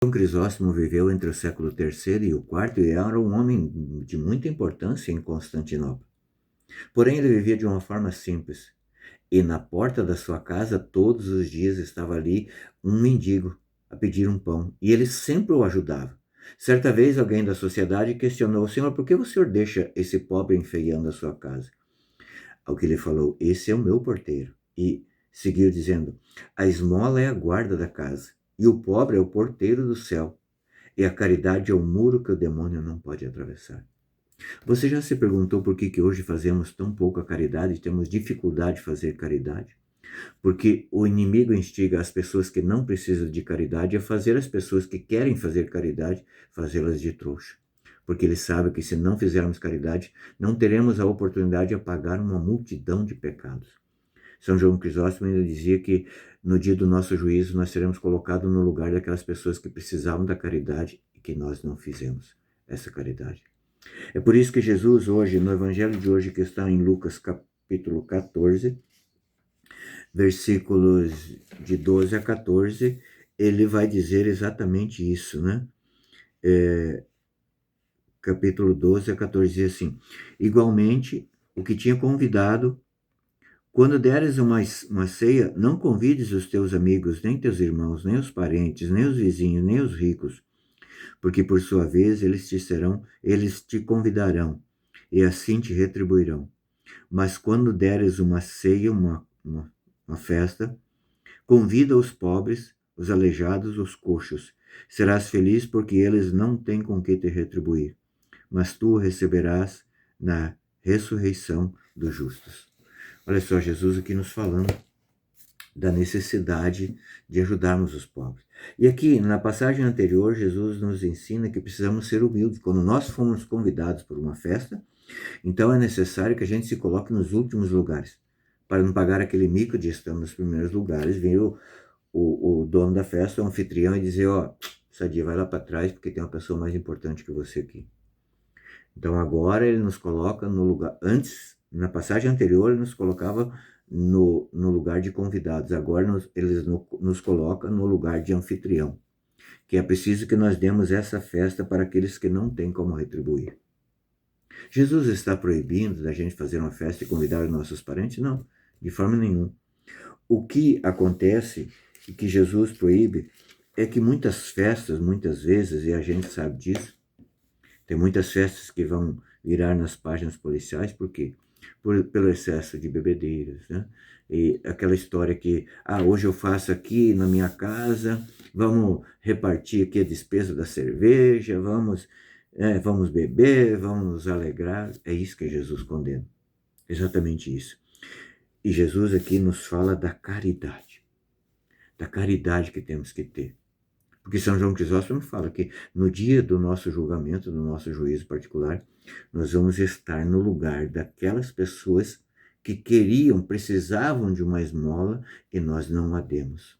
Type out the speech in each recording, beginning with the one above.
São Crisóstomo viveu entre o século III e o IV e era um homem de muita importância em Constantinopla. Porém, ele vivia de uma forma simples. E na porta da sua casa, todos os dias estava ali um mendigo a pedir um pão. E ele sempre o ajudava. Certa vez, alguém da sociedade questionou: Senhor, por que o senhor deixa esse pobre enfeiando a sua casa? Ao que ele falou: esse é o meu porteiro. E seguiu dizendo: a esmola é a guarda da casa, e o pobre é o porteiro do céu, e a caridade é o muro que o demônio não pode atravessar. Você já se perguntou por que hoje fazemos tão pouca caridade e temos dificuldade de fazer caridade? Porque o inimigo instiga as pessoas que não precisam de caridade a fazer as pessoas que querem fazer caridade, fazê-las de trouxa. Porque ele sabe que se não fizermos caridade, não teremos a oportunidade de apagar uma multidão de pecados. São João Crisóstomo ainda dizia que no dia do nosso juízo nós seremos colocados no lugar daquelas pessoas que precisavam da caridade e que nós não fizemos essa caridade. É por isso que Jesus hoje, no evangelho de hoje que está em Lucas capítulo 14, versículos de 12 a 14, ele vai dizer exatamente isso, né? Capítulo 12 a 14 diz assim: igualmente, o que tinha convidado, quando deres uma ceia, não convides os teus amigos, nem teus irmãos, nem os parentes, nem os vizinhos, nem os ricos, porque por sua vez eles te convidarão, e assim te retribuirão. Mas quando deres uma ceia, uma festa, convida os pobres, os aleijados, os coxos. Serás feliz porque eles não têm com que te retribuir, mas tu receberás na ressurreição dos justos. Olha só, Jesus aqui nos falando da necessidade de ajudarmos os pobres. E aqui, na passagem anterior, Jesus nos ensina que precisamos ser humildes. Quando nós fomos convidados por uma festa, então é necessário que a gente se coloque nos últimos lugares, para não pagar aquele mico de estar nos primeiros lugares, vir o dono da festa, o anfitrião, e dizer: ó, Sadia, vai lá para trás, porque tem uma pessoa mais importante que você aqui. Então agora ele nos coloca no lugar, antes, na passagem anterior, ele nos colocava no lugar de convidados, agora eles nos colocam no lugar de anfitrião, que é preciso que nós demos essa festa para aqueles que não têm como retribuir. Jesus está proibindo da gente fazer uma festa e convidar os nossos parentes? Não, de forma nenhuma. O que acontece e que Jesus proíbe é que muitas festas, muitas vezes, e a gente sabe disso, tem muitas festas que vão virar nas páginas policiais, por quê? Pelo excesso de bebedeiras, né? E aquela história que, hoje eu faço aqui na minha casa, vamos repartir aqui a despesa da cerveja, vamos beber, vamos nos alegrar. É isso que Jesus condena, exatamente isso. E Jesus aqui nos fala da caridade que temos que ter. Porque São João Crisóstomo fala que no dia do nosso julgamento, do nosso juízo particular, nós vamos estar no lugar daquelas pessoas que precisavam de uma esmola e nós não a demos.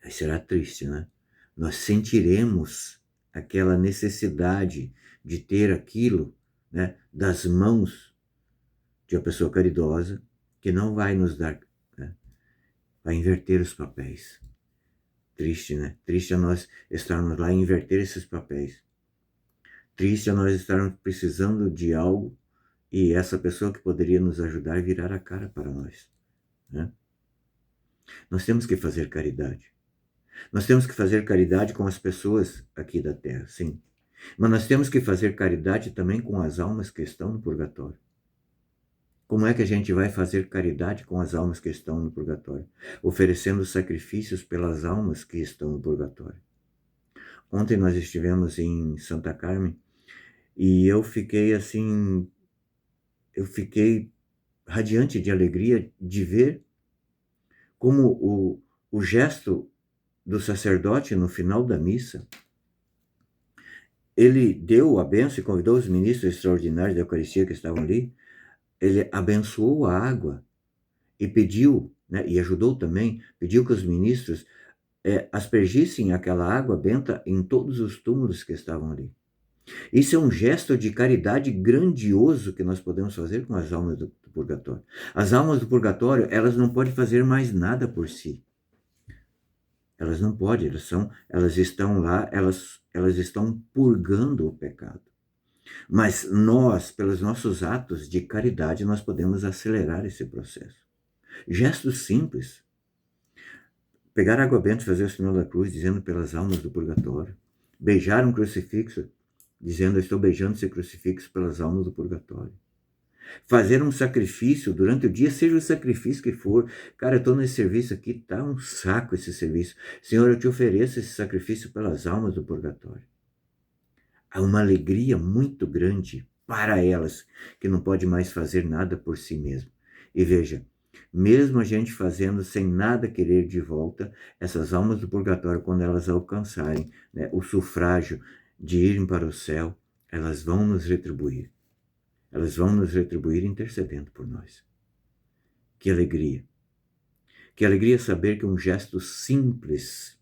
Aí será triste, né? Nós sentiremos aquela necessidade de ter aquilo, né, das mãos de uma pessoa caridosa que não vai nos dar, né, vai inverter os papéis. Triste, né? Triste é nós estarmos lá e inverter esses papéis. Triste é nós estarmos precisando de algo e essa pessoa que poderia nos ajudar virar a cara para nós, né? Nós temos que fazer caridade. Nós temos que fazer caridade com as pessoas aqui da Terra, sim. Mas nós temos que fazer caridade também com as almas que estão no purgatório. Como é que a gente vai fazer caridade com as almas que estão no purgatório? Oferecendo sacrifícios pelas almas que estão no purgatório. Ontem nós estivemos em Santa Carmen e eu fiquei radiante de alegria de ver como o gesto do sacerdote no final da missa, ele deu a bênção e convidou os ministros extraordinários da Eucaristia que estavam ali, ele abençoou a água e pediu, né, e ajudou também, pediu que os ministros aspergissem aquela água benta em todos os túmulos que estavam ali. Isso é um gesto de caridade grandioso que nós podemos fazer com as almas do purgatório. As almas do purgatório, elas não podem fazer mais nada por si. Elas não podem, elas estão lá, elas estão purgando o pecado. Mas nós, pelos nossos atos de caridade, nós podemos acelerar esse processo. Gestos simples. Pegar água benta e fazer o sinal da cruz, dizendo pelas almas do purgatório. Beijar um crucifixo, dizendo eu estou beijando esse crucifixo pelas almas do purgatório. Fazer um sacrifício durante o dia, seja o sacrifício que for. Cara, eu estou nesse serviço aqui, tá um saco esse serviço. Senhor, eu te ofereço esse sacrifício pelas almas do purgatório. Há uma alegria muito grande para elas, que não pode mais fazer nada por si mesmo. E veja, mesmo a gente fazendo sem nada querer de volta, essas almas do purgatório, quando elas alcançarem, né, o sufrágio de irem para o céu, elas vão nos retribuir. Elas vão nos retribuir intercedendo por nós. Que alegria! Que alegria saber que um gesto simples,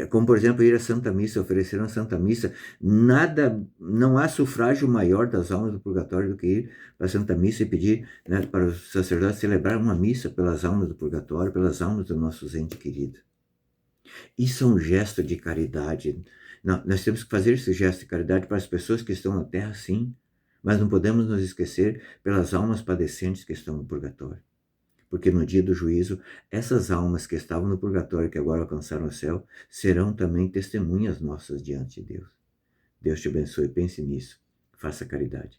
como por exemplo ir à Santa Missa, oferecer uma Santa Missa, não há sufrágio maior das almas do purgatório do que ir para a Santa Missa e pedir, né, para os sacerdotes celebrar uma missa pelas almas do purgatório, pelas almas dos nossos entes queridos. Isso é um gesto de caridade. Não, nós temos que fazer esse gesto de caridade para as pessoas que estão na terra, sim, mas não podemos nos esquecer pelas almas padecentes que estão no purgatório. Porque no dia do juízo, essas almas que estavam no purgatório, que agora alcançaram o céu, serão também testemunhas nossas diante de Deus. Deus te abençoe, pense nisso, faça caridade.